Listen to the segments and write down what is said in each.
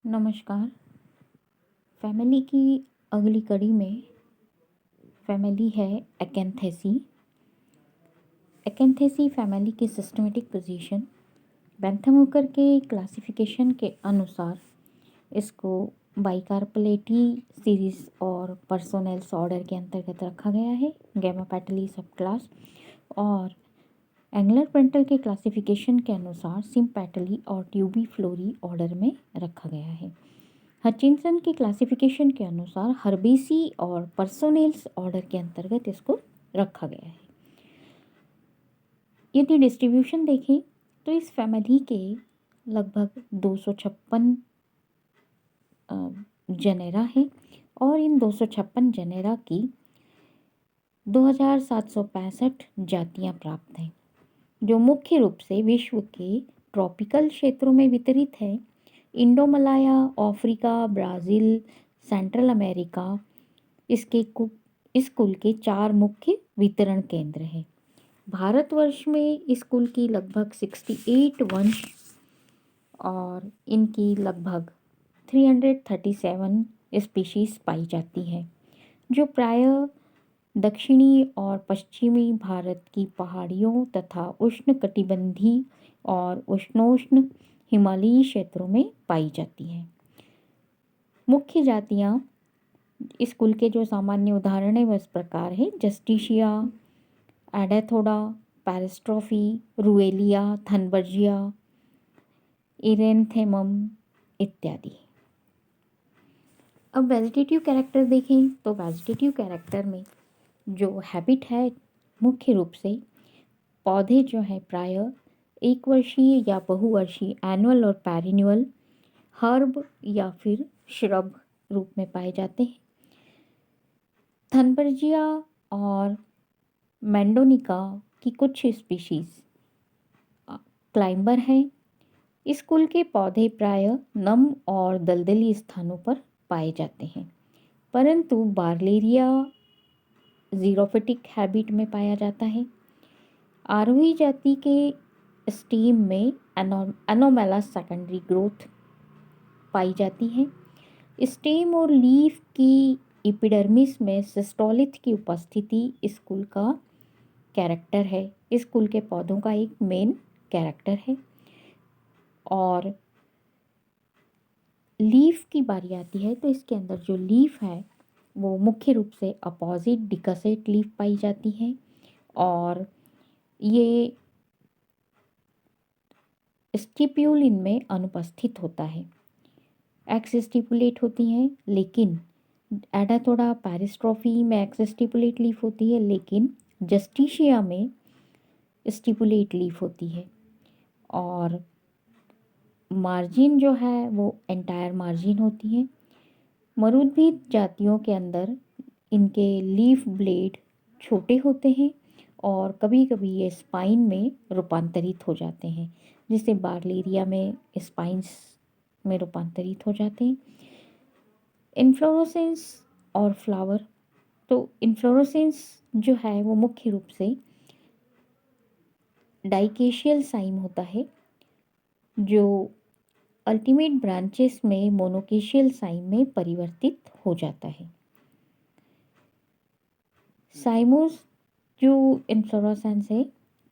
नमस्कार। फैमिली की अगली कड़ी में फैमिली है एकेंथेसी। एकेंथेसी फैमिली की सिस्टमेटिक पोजीशन बेंथम हुकर के क्लासिफिकेशन के अनुसार इसको बाइकार्पलेटी सीरीज और पर्सोनेल्स ऑर्डर के अंतर्गत रखा गया है, गैमा पेटली सब क्लास। और एंगलर पेंटल के क्लासिफिकेशन के अनुसार सिम्पेटली और ट्यूबी फ्लोरी ऑर्डर में रखा गया है। हचिंसन की क्लासिफिकेशन के अनुसार हर्बेसी और पर्सोनेल्स ऑर्डर के अंतर्गत इसको रखा गया है। यदि डिस्ट्रीब्यूशन देखें तो इस फैमिली के लगभग 256 जेनेरा हैं और इन 256 जेनेरा की 2765 जातियां प्राप्त हैं, जो मुख्य रूप से विश्व के ट्रॉपिकल क्षेत्रों में वितरित है। इंडोमलाया, अफ्रीका, ब्राज़ील, सेंट्रल अमेरिका इस कुल के 4 मुख्य वितरण केंद्र हैं। भारतवर्ष में इस कुल की लगभग 68 वंश और इनकी लगभग 337 स्पीशीज पाई जाती हैं, जो प्रायः दक्षिणी और पश्चिमी भारत की पहाड़ियों तथा उष्णकटिबंधीय और उष्णोष्ण हिमालयी क्षेत्रों में पाई जाती हैं। मुख्य जातियाँ इस कुल के जो सामान्य उदाहरण हैं वह इस प्रकार है: जस्टिशिया, एडेथोडा, पैरास्ट्रोफी, रुएलिया, थनबर्जिया, इरेंथेमम इत्यादि। अब वेजिटेटिव कैरेक्टर देखें तो वेजिटेटिव कैरेक्टर में जो हैबिट है, मुख्य रूप से पौधे जो है प्रायः एक वर्षीय या बहुवर्षीय, एनुअल और पेरिन्यूअल, हर्ब या फिर श्रब रूप में पाए जाते हैं। थनबर्जिया और मैंडोनिका की कुछ स्पीशीज क्लाइंबर हैं। इस कुल के पौधे प्रायः नम और दलदली स्थानों पर पाए जाते हैं, परंतु बार्लेरिया ज़ीरोफिटिक हैबिट में पाया जाता है। आरोही जाति के स्टीम में एनोमेलस सेकेंडरी ग्रोथ पाई जाती है। स्टेम और लीफ की एपिडर्मिस में सिस्टोलिथ की उपस्थिति इस कुल का कैरेक्टर है, इस कुल के पौधों का एक मेन कैरेक्टर है। और लीफ की बारी आती है तो इसके अंदर जो लीफ है वो मुख्य रूप से अपोजिट डिकसेट लीफ पाई जाती है और ये स्टिप्यूल इनमें अनुपस्थित होता है। एक्स स्टिपुलेट होती हैं, लेकिन एडाथोडा पैरिस्ट्रोफी में एक्स स्टिपुलेट लीफ होती है, लेकिन जस्टिशिया में स्टिपुलेट लीफ होती है। और मार्जिन जो है वो एंटायर मार्जिन होती है। मरुद्भिद जातियों के अंदर इनके लीफ ब्लेड छोटे होते हैं और कभी कभी ये स्पाइन में रूपांतरित हो जाते हैं, जिससे बार्लेरिया में स्पाइंस में रूपांतरित हो जाते हैं। इन्फ्लोरोसेंस और फ्लावर, तो इन्फ्लोरोसेंस जो है वो मुख्य रूप से डाइकेशियल साइम होता है, जो अल्टीमेट ब्रांचेस में मोनोकेशियल साइम में परिवर्तित हो जाता है। साइमोस जो इन्फ्लोरोसेंस है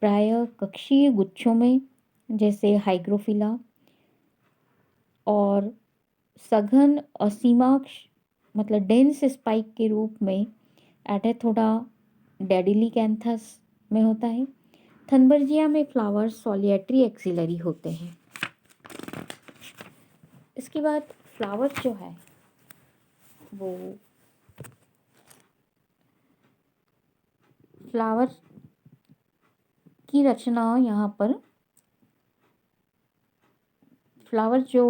प्रायः कक्षीय गुच्छों में, जैसे हाइग्रोफिला, और सघन असीमाक्ष मतलब डेंस स्पाइक के रूप में एटेथोडा डेडिलिकैंथस में होता है। थनबर्जिया में फ्लावर्स सोलिएटरी एक्सिलरी होते हैं। इसके बाद फ्लावर्स जो है वो फ्लावर की रचना यहाँ पर फ्लावर जो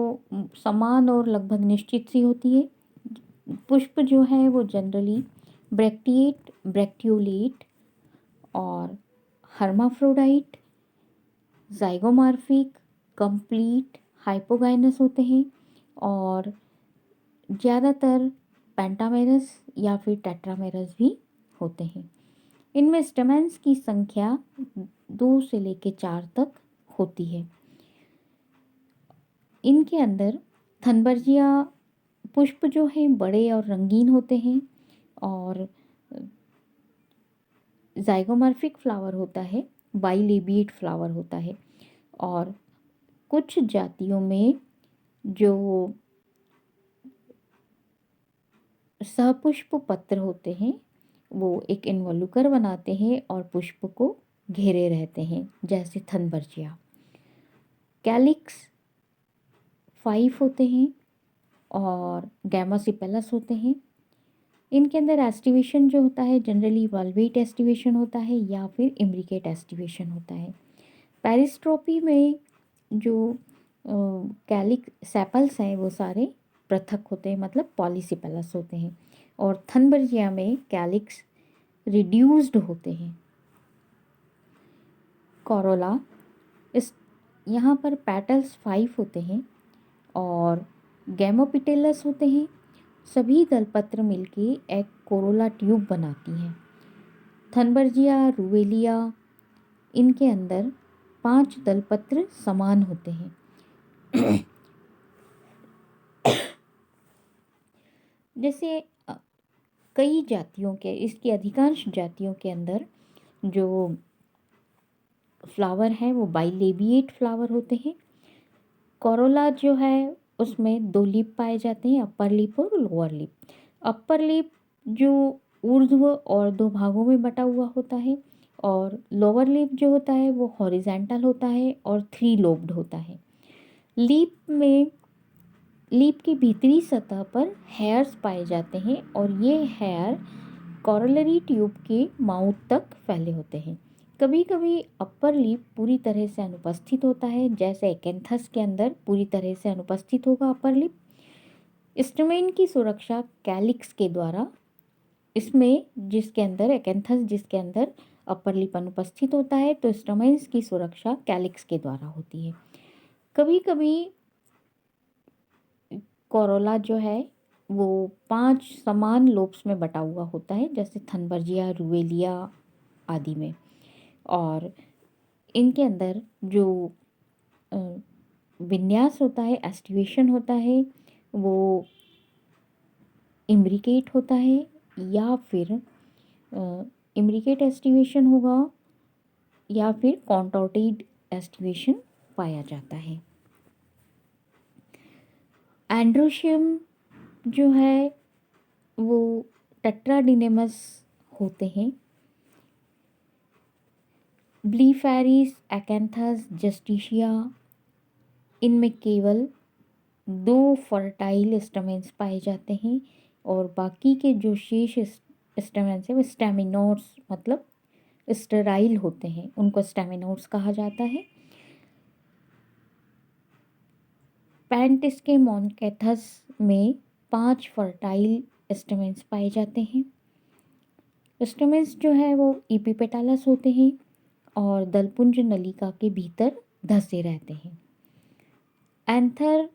समान और लगभग निश्चित सी होती है। पुष्प जो है वो जनरली ब्रैक्टिएट, ब्रैक्टियोलेट और हर्माफ्रोडाइट, जाइगोमॉर्फिक, कंप्लीट, हाइपोगाइनस होते हैं और ज़्यादातर पेंटामेरस या फिर टेट्रामेरस भी होते हैं। इनमें स्टेमेंस की संख्या 2 से लेकर 4 तक होती है। इनके अंदर थनबर्जिया पुष्प जो हैं बड़े और रंगीन होते हैं और ज़ाइगोमॉर्फिक फ्लावर होता है, बाइलेबिएट फ्लावर होता है। और कुछ जातियों में जो सपुष्प पत्र होते हैं वो एक इन्वोल्यूकर बनाते हैं और पुष्प को घेरे रहते हैं, जैसे थनबर्जिया। कैलिक्स 5 होते हैं और गैमासिपेलस होते हैं। इनके अंदर एस्टिवेशन जो होता है जनरली वल्वेट एस्टिवेशन होता है या फिर इम्ब्रिकेट एस्टिवेशन होता है। पेरिस्ट्रोपी में जो कैलिक सेपल्स हैं वो सारे पृथक होते हैं, मतलब पॉलीसिपेलस होते हैं। और थनबर्जिया में कैलिक्स रिड्यूस्ड होते हैं। कोरोला, इस यहाँ पर पेटल्स 5 होते हैं और गैमोपिटेलस होते हैं। सभी दलपत्र मिलके एक कोरोला ट्यूब बनाती हैं। थनबर्जिया, रूवेलिया, इनके अंदर 5 दलपत्र समान होते हैं। जैसे कई जातियों के, इसकी अधिकांश जातियों के अंदर जो फ्लावर हैं वो बाइलेबिएट फ्लावर होते हैं। कोरोला जो है उसमें 2 लिप पाए जाते हैं, अपर लिप और लोअर लिप। अपर लिप जो ऊर्ध्व और 2 भागों में बटा हुआ होता है और लोअर लिप जो होता है वो हॉरिजेंटल होता है और 3 लोब्ड होता है। लीप की भीतरी सतह पर हेयर्स पाए जाते हैं और ये हेयर कॉरोलरी ट्यूब के माउथ तक फैले होते हैं। कभी कभी अपर लिप पूरी तरह से अनुपस्थित होता है, जैसे एकेंथस के अंदर पूरी तरह से अनुपस्थित होगा अपर लिप। स्टमेन की सुरक्षा कैलिक्स के द्वारा, इसमें जिसके अंदर एकेंथस, जिसके अंदर अपर लिप अनुपस्थित होता है, तो स्टमेन्स की सुरक्षा कैलिक्स के द्वारा होती है। कभी कभी कोरोला जो है वो 5 समान लोब्स में बटा हुआ होता है, जैसे थनबर्जिया, रूवेलिया आदि में। और इनके अंदर जो अ, विन्यास होता है, एस्टिवेशन होता है, वो इम्ब्रिकेट होता है या फिर इम्ब्रिकेट एस्टिवेशन होगा या फिर कॉन्टोर्टेड एस्टिवेशन पाया जाता है। एंड्रोशियम जो है वो टेट्राडिनेमस होते हैं। ब्लीफेरिस, एकेंथस, जस्टिशिया, इनमें केवल 2 फर्टाइल स्टमेन्स पाए जाते हैं और बाकी के जो शेष स्टमेन्स हैं वो स्टेमिनोड्स, मतलब स्टेराइल होते हैं, उनको स्टेमिनोड्स कहा जाता है। पैंटिस्के मोनकैथस में 5 फर्टाइल स्टमेन्स पाए जाते हैं। स्टमेन्स जो है वो इपिपेटालस होते हैं और दलपुंज नलिका के भीतर धंसे रहते हैं। एंथर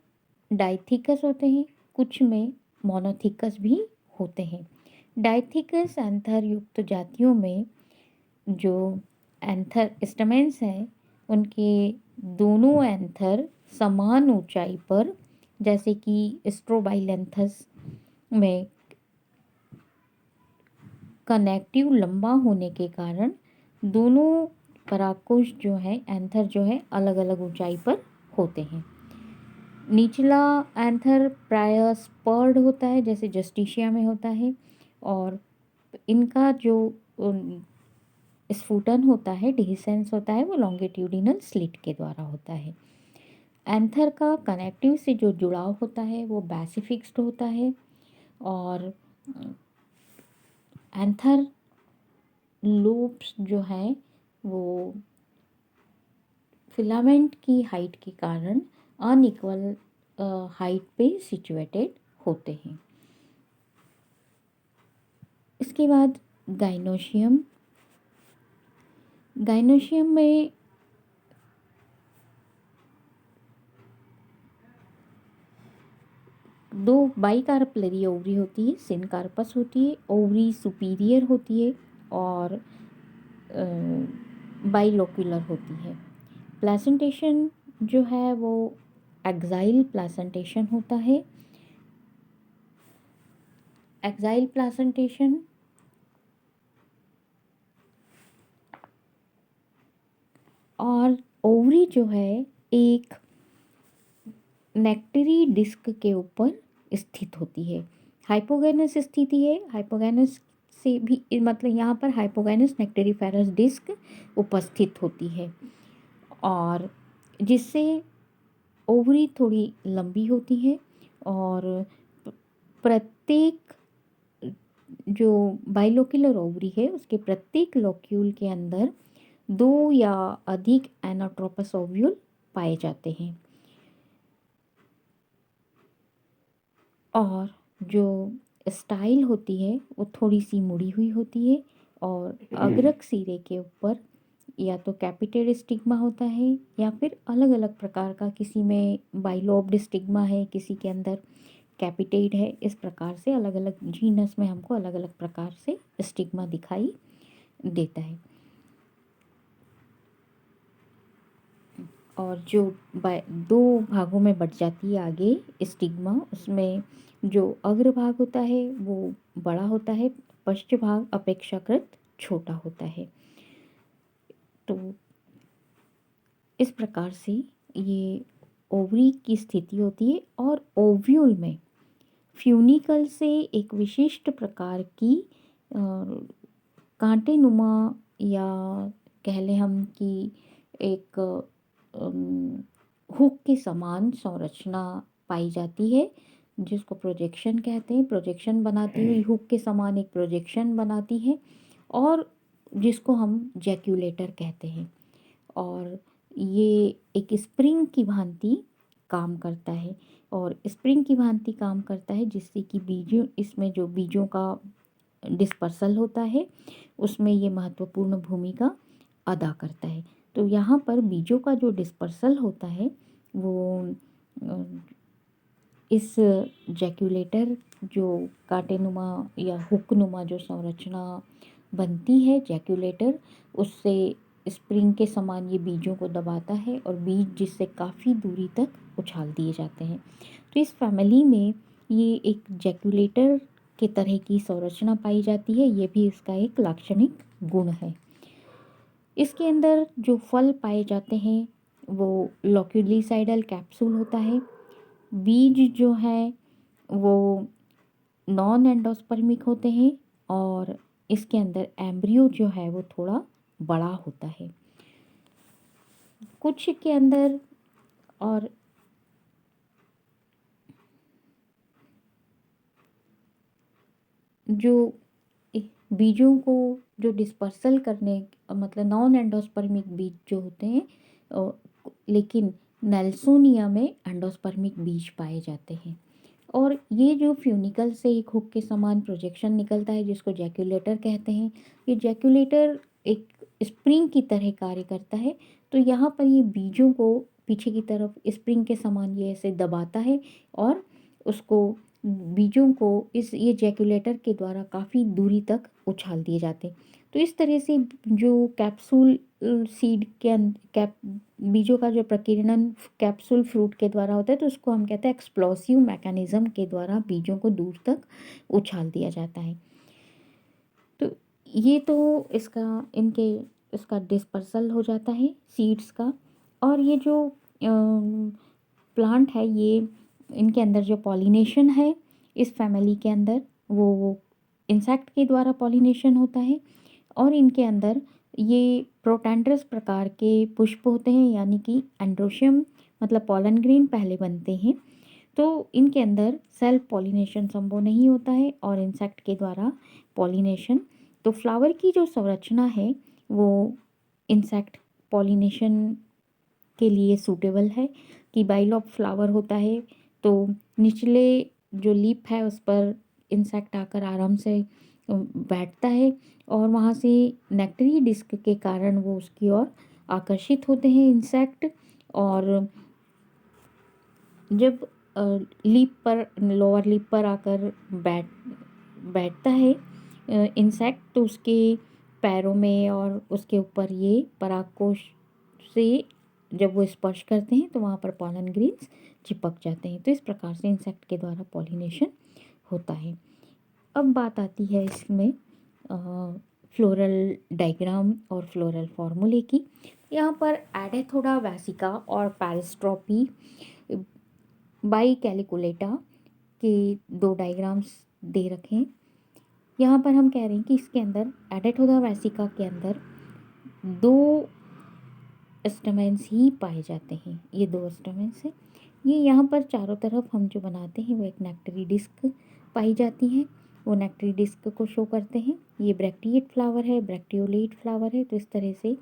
डाइथिकस होते हैं, कुछ में मोनोथिकस भी होते हैं। डाइथिकस एंथर युक्त जातियों में जो एंथर स्टमेन्स हैं उनके दोनों एंथर समान ऊंचाई पर, जैसे कि स्ट्रोबाइलेंथस में कनेक्टिव लंबा होने के कारण दोनों परागकोश जो है, एंथर जो है, अलग अलग ऊंचाई पर होते हैं। निचला एंथर प्रायः स्पर्ड होता है, जैसे जस्टिशिया में होता है, और इनका जो स्फुटन होता है, डिहिसेंस होता है, वो लॉन्गिट्यूडिनल स्लिट के द्वारा होता है। एंथर का कनेक्टिव से जो जुड़ाव होता है वो बेसिफिक्स्ड होता है और एंथर लूप्स जो है वो फिलामेंट की हाइट के कारण अनइक्वल हाइट पे सिचुएटेड होते हैं। इसके बाद गाइनोशियम में दो बाइकार्पलरी ओवरी होती है, सिनकार्पस होती है, ओवरी सुपीरियर होती है और बाइलोक्युलर होती है। प्लेसेंटेशन जो है वो एक्साइल प्लासेंटेशन होता है। एक्साइल प्लासेंटेशन और ओवरी जो है एक नेक्टरी डिस्क के ऊपर स्थित होती है। हाइपोगैनस स्थिति है, हाइपोगैनस से भी मतलब यहाँ पर हाइपोगैनस नेक्टेरिफेरस डिस्क उपस्थित होती है और जिससे ओवरी थोड़ी लंबी होती है और प्रत्येक जो बाइलोक्युलर ओवरी है उसके प्रत्येक लोक्यूल के अंदर 2 या अधिक एनाट्रोपस ओव्यूल पाए जाते हैं और जो स्टाइल होती है वो थोड़ी सी मुड़ी हुई होती है और अग्रक सिरे के ऊपर या तो कैपिटेड स्टिग्मा होता है या फिर अलग अलग प्रकार का, किसी में बाइलोब्ड स्टिग्मा है, किसी के अंदर कैपिटेड है। इस प्रकार से अलग अलग जीनस में हमको अलग अलग प्रकार से स्टिग्मा दिखाई देता है। और जो 2 भागों में बट जाती है आगे स्टिग्मा, उसमें जो अग्र भाग होता है वो बड़ा होता है, पश्च भाग अपेक्षाकृत छोटा होता है। तो इस प्रकार से ये ओवरी की स्थिति होती है और ओव्यूल में फ्यूनिकल से एक विशिष्ट प्रकार की कांटेनुमा या कह लें हम कि एक हुक के समान संरचना पाई जाती है जिसको प्रोजेक्शन कहते हैं। प्रोजेक्शन बनाती हुई हुक के समान एक प्रोजेक्शन बनाती है और जिसको हम जैक्यूलेटर कहते हैं और ये एक स्प्रिंग की भांति काम करता है और स्प्रिंग की भांति काम करता है जिससे कि बीजों, इसमें जो बीजों का डिस्पर्सल होता है उसमें ये महत्वपूर्ण भूमिका अदा करता है। तो यहाँ पर बीजों का जो डिस्पर्सल होता है वो इस जैक्यूलेटर जो कांटेनुमा या हुकनुमा जो संरचना बनती है जैक्यूलेटर, उससे स्प्रिंग के समान ये बीजों को दबाता है और बीज जिससे काफ़ी दूरी तक उछाल दिए जाते हैं। तो इस फैमिली में ये एक जैक्यूलेटर के तरह की संरचना पाई जाती है, ये भी इसका एक लाक्षणिक गुण है। इसके अंदर जो फल पाए जाते हैं वो लोक्यूलिसाइडल कैप्सूल होता है। बीज जो है वो नॉन एंडोस्पर्मिक होते हैं और इसके अंदर एम्ब्रियो जो है वो थोड़ा बड़ा होता है। कुछ के अंदर और जो बीजों को जो डिस्पर्सल करने मतलब नॉन एंडोस्पर्मिक बीज जो होते हैं लेकिन नेल्सोनिया में एंडोस्पर्मिक बीज पाए जाते हैं और ये जो फ्यूनिकल से एक हुक के समान प्रोजेक्शन निकलता है जिसको जैक्यूलेटर कहते हैं, ये जैक्यूलेटर एक स्प्रिंग की तरह कार्य करता है। तो यहाँ पर ये बीजों को पीछे की तरफ स्प्रिंग के समान ये ऐसे दबाता है और उसको बीजों को इस ये जैक्यूलेटर के द्वारा काफ़ी दूरी तक उछाल दिए जाते हैं। तो इस तरह से जो कैप्सूल सीड के बीजों का जो प्रकीर्णन कैप्सूल फ्रूट के द्वारा होता है तो उसको हम कहते हैं एक्सप्लोसिव मैकेनिज्म के द्वारा बीजों को दूर तक उछाल दिया जाता है। तो ये तो इसका डिस्पर्सल हो जाता है सीड्स का। और ये जो प्लांट है ये इनके अंदर जो पॉलिनेशन है इस फैमिली के अंदर वो इंसेक्ट के द्वारा पॉलिनेशन होता है और इनके अंदर ये प्रोटेंड्रस प्रकार के पुष्प होते हैं, यानी कि एंड्रोशियम मतलब पॉलन ग्रेन पहले बनते हैं। तो इनके अंदर सेल्फ पॉलिनेशन संभव नहीं होता है और इंसेक्ट के द्वारा पॉलिनेशन। तो फ्लावर की जो संरचना है वो इंसेक्ट पॉलिनेशन के लिए सूटेबल है कि बाइलॉब फ्लावर होता है तो निचले जो लीफ है उस पर इंसेक्ट आकर आराम से बैठता है और वहाँ से नेक्टरी डिस्क के कारण वो उसकी ओर आकर्षित होते हैं इंसेक्ट। और जब लीफ पर लोअर लीफ पर आकर बैठता है इंसेक्ट तो उसके पैरों में और उसके ऊपर ये परागकोश से जब वो स्पर्श करते हैं तो वहाँ पर पॉलन ग्रेन्स चिपक जाते हैं। तो इस प्रकार से इंसेक्ट के द्वारा पॉलिनेशन होता है। अब बात आती है इसमें फ्लोरल डायग्राम और फ्लोरल फार्मूले की। यहाँ पर एडेथोडा वैसिका और पैरिस्ट्रोपी बाई कैलिकुलेटा के 2 डायग्राम्स दे रखे हैं। यहाँ पर हम कह रहे हैं कि इसके अंदर एडेथोडा वैसिका के अंदर 2 स्टेमेंस ही पाए जाते हैं। ये 2 स्टेमेंस हैं। ये यहाँ पर चारों तरफ हम जो बनाते हैं वो एक नेक्टरी डिस्क पाई जाती है। वो नेक्टरी डिस्क को शो करते हैं। ये ब्रैक्टिएट फ्लावर है, ब्रैक्टियोलेट फ्लावर है। तो इस तरह से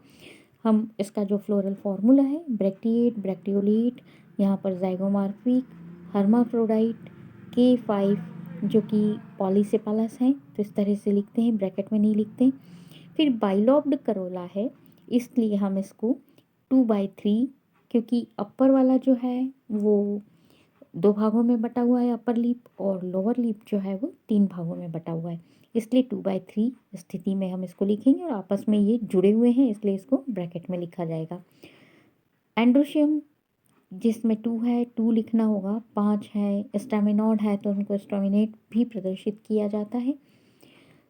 हम इसका जो फ्लोरल फार्मूला है, ब्रैक्टिएट, ब्रैक्टियोलेट, यहाँ पर ज़ाइगोमॉर्फिक, हर्माफ्रोडाइट, K5 जो कि पॉलीसेपालस हैं। तो इस तरह से लिखते हैं, ब्रैकेट में नहीं लिखते। फिर बाइलॉब्ड करोला है, इसलिए हम इसको 2/3, क्योंकि अपर वाला जो है वो 2 भागों में बटा हुआ है, अपर लिप, और लोअर लिप जो है वो 3 भागों में बटा हुआ है। इसलिए 2/3 स्थिति में हम इसको लिखेंगे और आपस में ये जुड़े हुए हैं, इसलिए इसको ब्रैकेट में लिखा जाएगा। एंड्रोशियम जिसमें 2 है, 2 लिखना होगा। 5 है, स्टैमिनॉड है तो उनको स्टैमिनेट भी प्रदर्शित किया जाता है।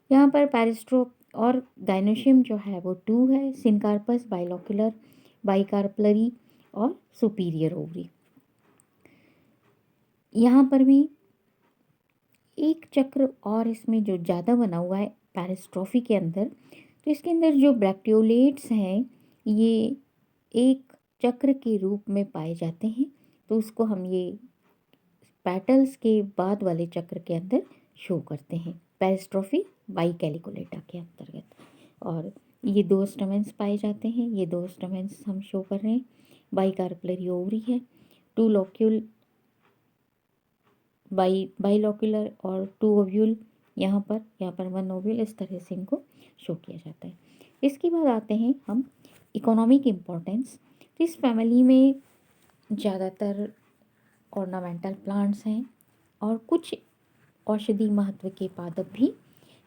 यहाँ पर पैरिस्ट्रोप और गाइनोशियम जो है वो 2 है। सिनकार्पस, बाइलोक्युलर, बाइकार्पलरी और सुपीरियर ओवरी। यहाँ पर भी एक चक्र और इसमें जो ज़्यादा बना हुआ है पैरिस्ट्रोफी के अंदर, तो इसके अंदर जो ब्रैक्टियोलेट्स हैं ये एक चक्र के रूप में पाए जाते हैं। तो उसको हम ये पेटल्स के बाद वाले चक्र के अंदर शो करते हैं, पैरिस्ट्रोफी बाई कैलिकुलेटा के अंतर्गत। और ये 2 स्टमेंस पाए जाते हैं। ये 2 स्टमेंस हम शो कर रहे हैं। बाइकार्पलरी ओवरी है, 2 लोक्यूल, बाइलोक्युलर और 2 ओव्यूल, यहाँ पर 1 ओव्यूल। इस तरह से इनको शो किया जाता है। इसके बाद आते हैं हम इकोनॉमिक इम्पोर्टेंस। तो इस फैमिली में ज़्यादातर ऑर्नामेंटल प्लांट्स हैं और कुछ औषधि महत्व के पादप भी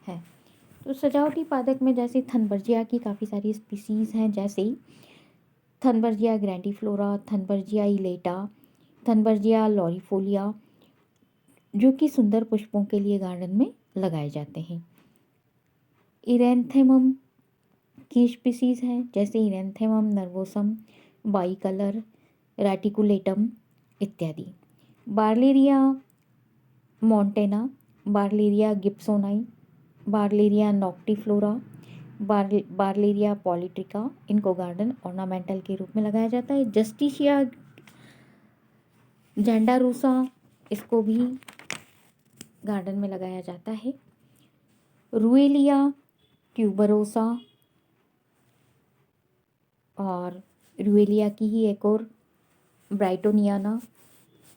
हैं। तो सजावटी पादप में जैसे थनबर्जिया की काफ़ी सारी स्पीसीज़ हैं, जैसे थनबर्जिया ग्रैंडिफ्लोरा, थनबर्जिया इलेटा, थनबर्जिया लॉरिफोलिया, जो कि सुंदर पुष्पों के लिए गार्डन में लगाए जाते हैं। इरेंथेमम की स्पीसीज़ हैं, जैसे इरेंथेमम नर्वोसम, बाइकलर, रेटिकुलेटम इत्यादि। बार्लेरिया मॉन्टेना, बार्लेरिया गिब्सोनाई, बार्लेरिया नॉक्टिफ्लोरा, बार्लेरिया पॉलिट्रिका, इनको गार्डन ऑर्नामेंटल के रूप में लगाया जाता है। जस्टिशिया जेंडारोसा, इसको भी गार्डन में लगाया जाता है। रुएलिया ट्यूबरोसा, और रुएलिया की ही एक और ब्राइटोनियाना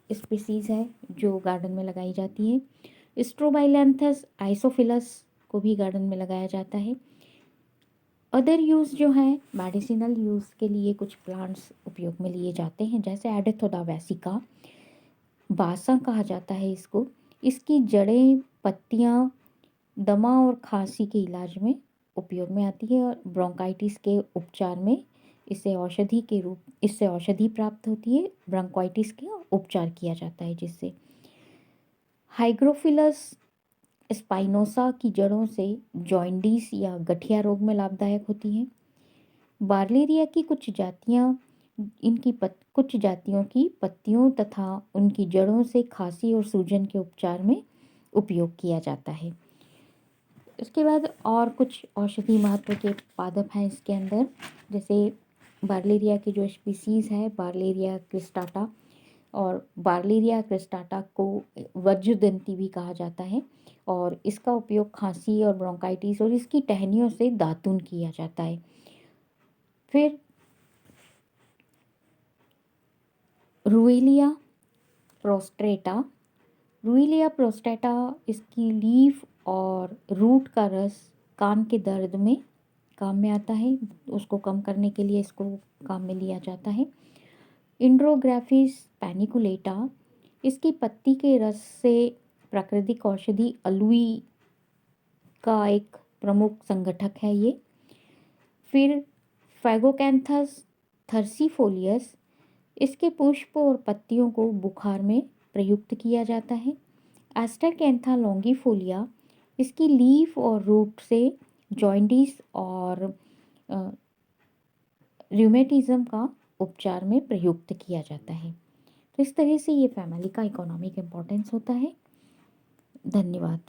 स्पीसीज़ है जो गार्डन में लगाई जाती है। स्ट्रोबाइलैंथस आइसोफिलस को भी गार्डन में लगाया जाता है। अदर यूज़ जो है, मेडिसिनल यूज़ के लिए कुछ प्लांट्स उपयोग में लिए जाते हैं, जैसे एडेथोडा वैसिका, बासा कहा जाता है इसको। इसकी जड़ें, पत्तियाँ दमा और खांसी के इलाज में उपयोग में आती है, और ब्रोंकाइटिस के उपचार में इससे औषधि प्राप्त होती है। ब्रोंकाइटिस का उपचार किया जाता है जिससे। हाइग्रोफिलस स्पाइनोसा की जड़ों से जॉइंडिस या गठिया रोग में लाभदायक होती हैं। बार्लेरिया की कुछ जातियों की पत्तियों तथा उनकी जड़ों से खांसी और सूजन के उपचार में उपयोग किया जाता है। इसके बाद और कुछ औषधि महत्व के पादप हैं इसके अंदर, जैसे बार्लेरिया की जो स्पीसीज़ है, बार्लेरिया क्रिस्टाटा, और बार्लेरिया क्रिस्टाटा को वज्रदंती भी कहा जाता है, और इसका उपयोग खांसी और ब्रोंकाइटिस और इसकी टहनियों से दातून किया जाता है। फिर रुएलिया प्रोस्ट्रेटा, इसकी लीफ और रूट का रस कान के दर्द में काम में आता है, उसको कम करने के लिए इसको काम में लिया जाता है। इंड्रोग्राफिस पैनिकुलेटा, इसकी पत्ती के रस से प्राकृतिक औषधि अलुई का एक प्रमुख संगठक है ये। फिर फैगोकैंथस थर्सीफोलियस, इसके पुष्प और पत्तियों को बुखार में प्रयुक्त किया जाता है। एस्टरकैंथा लॉन्गिफोलिया, इसकी लीफ और रूट से जॉइंटिस और रूमेटिज्म का उपचार में प्रयुक्त किया जाता है। तो इस तरह से ये फैमिली का इकोनॉमिक इम्पोर्टेंस होता है। धन्यवाद।